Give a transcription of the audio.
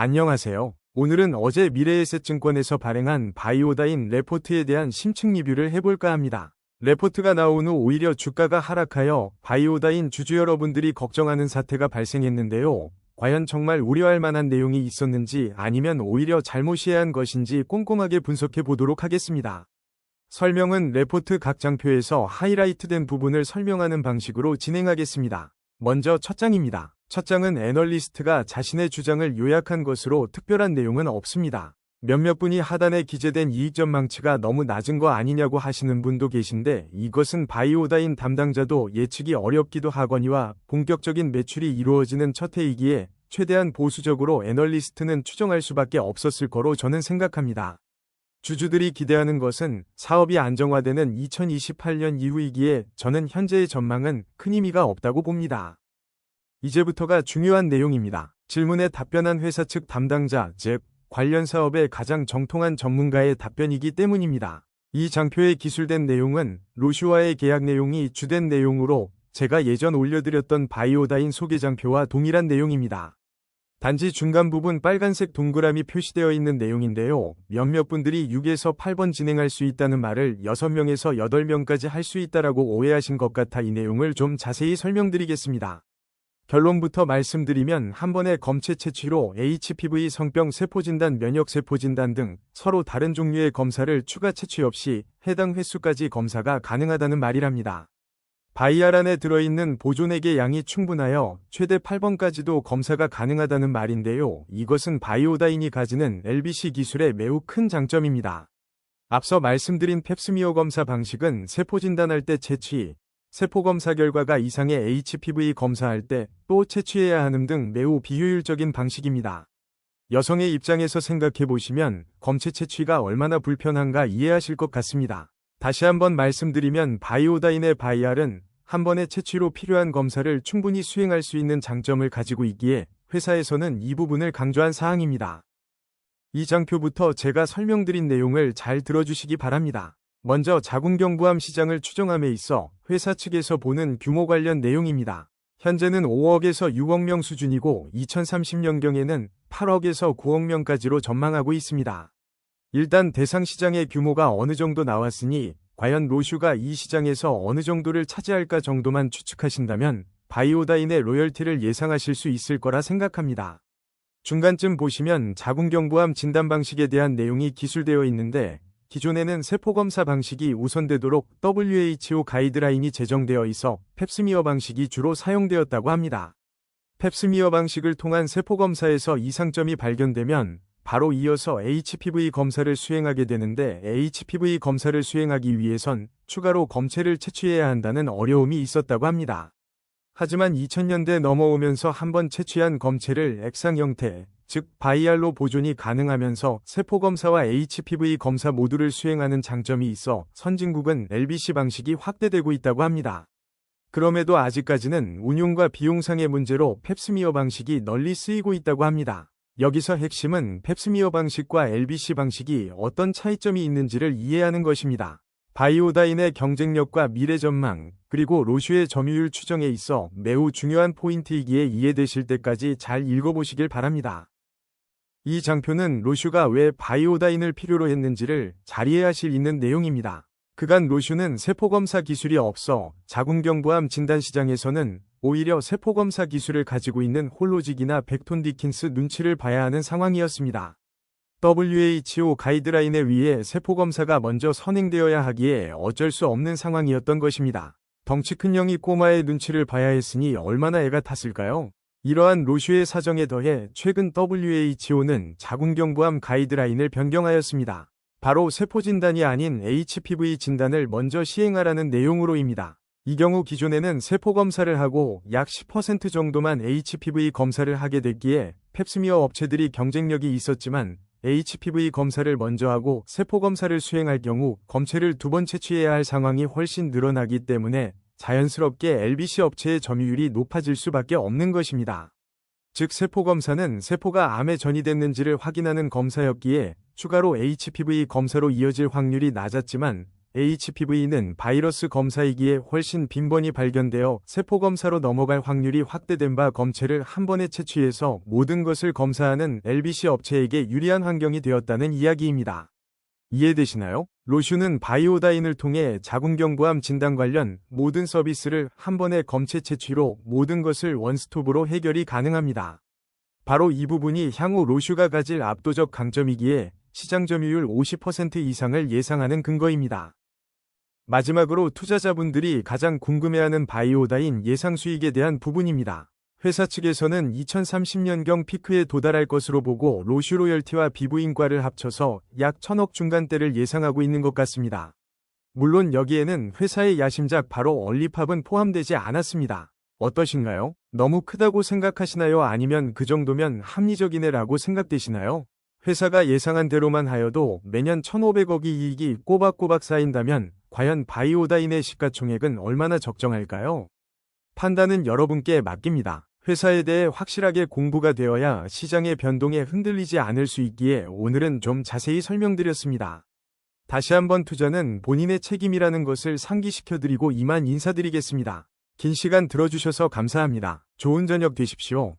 안녕하세요. 오늘은 어제 미래에셋증권에서 발행한 바이오다인 레포트에 대한 심층 리뷰를 해볼까 합니다. 레포트가 나온 후 오히려 주가가 하락하여 바이오다인 주주 여러분들이 걱정하는 사태가 발생했는데요. 과연 정말 우려할 만한 내용이 있었는지 아니면 오히려 잘못 이해한 것인지 꼼꼼하게 분석해 보도록 하겠습니다. 설명은 레포트 각 장표에서 하이라이트된 부분을 설명하는 방식으로 진행하겠습니다. 먼저 첫 장입니다. 첫 장은 애널리스트가 자신의 주장을 요약한 것으로 특별한 내용은 없습니다. 몇몇 분이 하단에 기재된 이익 전망치가 너무 낮은 거 아니냐고 하시는 분도 계신데 이것은 바이오다인 담당자도 예측이 어렵기도 하거니와 본격적인 매출이 이루어지는 첫 해이기에 최대한 보수적으로 애널리스트는 추정할 수밖에 없었을 거로 저는 생각합니다. 주주들이 기대하는 것은 사업이 안정화되는 2028년 이후이기에 저는 현재의 전망은 큰 의미가 없다고 봅니다. 이제부터가 중요한 내용입니다. 질문에 답변한 회사 측 담당자, 즉 관련 사업의 가장 정통한 전문가의 답변이기 때문입니다. 이 장표에 기술된 내용은 로슈와의 계약 내용이 주된 내용으로 제가 예전 올려드렸던 바이오다인 소개 장표와 동일한 내용입니다. 단지 중간 부분 빨간색 동그라미 표시되어 있는 내용인데요. 몇몇 분들이 6에서 8번 진행할 수 있다는 말을 6명에서 8명까지 할 수 있다라고 오해하신 것 같아 이 내용을 좀 자세히 설명드리겠습니다. 결론부터 말씀드리면 한 번의 검체 채취로 HPV 성병 세포진단, 면역세포진단 등 서로 다른 종류의 검사를 추가 채취 없이 해당 횟수까지 검사가 가능하다는 말이랍니다. 바이알 안에 들어있는 보존액의 양이 충분하여 최대 8번까지도 검사가 가능하다는 말인데요. 이것은 바이오다인이 가지는 LBC 기술의 매우 큰 장점입니다. 앞서 말씀드린 펩스미어 검사 방식은 세포 진단할 때 채취, 세포 검사 결과가 이상의 HPV 검사할 때 또 채취해야 하는 등 매우 비효율적인 방식입니다. 여성의 입장에서 생각해보시면 검체 채취가 얼마나 불편한가 이해하실 것 같습니다. 다시 한번 말씀드리면 바이오다인의 바이알은 한 번의 채취로 필요한 검사를 충분히 수행할 수 있는 장점을 가지고 있기에 회사에서는 이 부분을 강조한 사항입니다. 이 장표부터 제가 설명드린 내용을 잘 들어주시기 바랍니다. 먼저 자궁경부암 시장을 추정함에 있어 회사 측에서 보는 규모 관련 내용입니다. 현재는 5억에서 6억 명 수준이고 2030년경에는 8억에서 9억 명까지로 전망하고 있습니다. 일단 대상 시장의 규모가 어느 정도 나왔으니 과연 로슈가 이 시장에서 어느 정도를 차지할까 정도만 추측하신다면 바이오다인의 로열티를 예상하실 수 있을 거라 생각합니다. 중간쯤 보시면 자궁경부암 진단 방식에 대한 내용이 기술되어 있는데 기존에는 세포검사 방식이 우선되도록 WHO 가이드라인이 제정되어 있어 펩스미어 방식이 주로 사용되었다고 합니다. 펩스미어 방식을 통한 세포검사에서 이상점이 발견되면 바로 이어서 HPV 검사를 수행하게 되는데 HPV 검사를 수행하기 위해선 추가로 검체를 채취해야 한다는 어려움이 있었다고 합니다. 하지만 2000년대 넘어오면서 한번 채취한 검체를 액상 형태, 즉 바이알로 보존이 가능하면서 세포검사와 HPV 검사 모두를 수행하는 장점이 있어 선진국은 LBC 방식이 확대되고 있다고 합니다. 그럼에도 아직까지는 운용과 비용상의 문제로 펩스미어 방식이 널리 쓰이고 있다고 합니다. 여기서 핵심은 펩스미어 방식과 LBC 방식이 어떤 차이점이 있는지를 이해하는 것입니다. 바이오다인의 경쟁력과 미래 전망, 그리고 로슈의 점유율 추정에 있어 매우 중요한 포인트이기에 이해되실 때까지 잘 읽어보시길 바랍니다. 이 장표는 로슈가 왜 바이오다인을 필요로 했는지를 잘 이해하실 있는 내용입니다. 그간 로슈는 세포검사 기술이 없어 자궁경부암 진단 시장에서는 오히려 세포검사 기술을 가지고 있는 홀로직이나 벡톤 디킨스 눈치를 봐야 하는 상황이었습니다. WHO 가이드라인에 의해 세포검사가 먼저 선행되어야 하기에 어쩔 수 없는 상황이었던 것입니다. 덩치 큰 형이 꼬마의 눈치를 봐야 했으니 얼마나 애가 탔을까요? 이러한 로슈의 사정에 더해 최근 WHO는 자궁경부암 가이드라인을 변경하였습니다. 바로 세포진단이 아닌 HPV 진단을 먼저 시행하라는 내용으로입니다. 이 경우 기존에는 세포검사를 하고 약 10% 정도만 HPV 검사를 하게 됐기에 펩스미어 업체들이 경쟁력이 있었지만 HPV 검사를 먼저 하고 세포검사를 수행할 경우 검체를 2번 채취해야 할 상황이 훨씬 늘어나기 때문에 자연스럽게 LBC 업체의 점유율이 높아질 수밖에 없는 것입니다. 즉 세포검사는 세포가 암에 전이됐는지를 확인하는 검사였기에 추가로 HPV 검사로 이어질 확률이 낮았지만 HPV는 바이러스 검사이기에 훨씬 빈번히 발견되어 세포 검사로 넘어갈 확률이 확대된 바 검체를 한 번에 채취해서 모든 것을 검사하는 LBC 업체에게 유리한 환경이 되었다는 이야기입니다. 이해되시나요? 로슈는 바이오다인을 통해 자궁경부암 진단 관련 모든 서비스를 한 번의 검체 채취로 모든 것을 원스톱으로 해결이 가능합니다. 바로 이 부분이 향후 로슈가 가질 압도적 강점이기에 시장 점유율 50% 이상을 예상하는 근거입니다. 마지막으로 투자자분들이 가장 궁금해하는 바이오다인 예상 수익에 대한 부분입니다. 회사 측에서는 2030년경 피크에 도달할 것으로 보고 로슈 로열티와 비부인과를 합쳐서 약 1000억 중간대를 예상하고 있는 것 같습니다. 물론 여기에는 회사의 야심작 바로 얼리팝은 포함되지 않았습니다. 어떠신가요? 너무 크다고 생각하시나요? 아니면 그 정도면 합리적이네라고 생각되시나요? 회사가 예상한 대로만 하여도 매년 1,500억의 이익이 꼬박꼬박 쌓인다면 과연 바이오다인의 시가총액은 얼마나 적정할까요? 판단은 여러분께 맡깁니다. 회사에 대해 확실하게 공부가 되어야 시장의 변동에 흔들리지 않을 수 있기에 오늘은 좀 자세히 설명드렸습니다. 다시 한번 투자는 본인의 책임이라는 것을 상기시켜드리고 이만 인사드리겠습니다. 긴 시간 들어주셔서 감사합니다. 좋은 저녁 되십시오.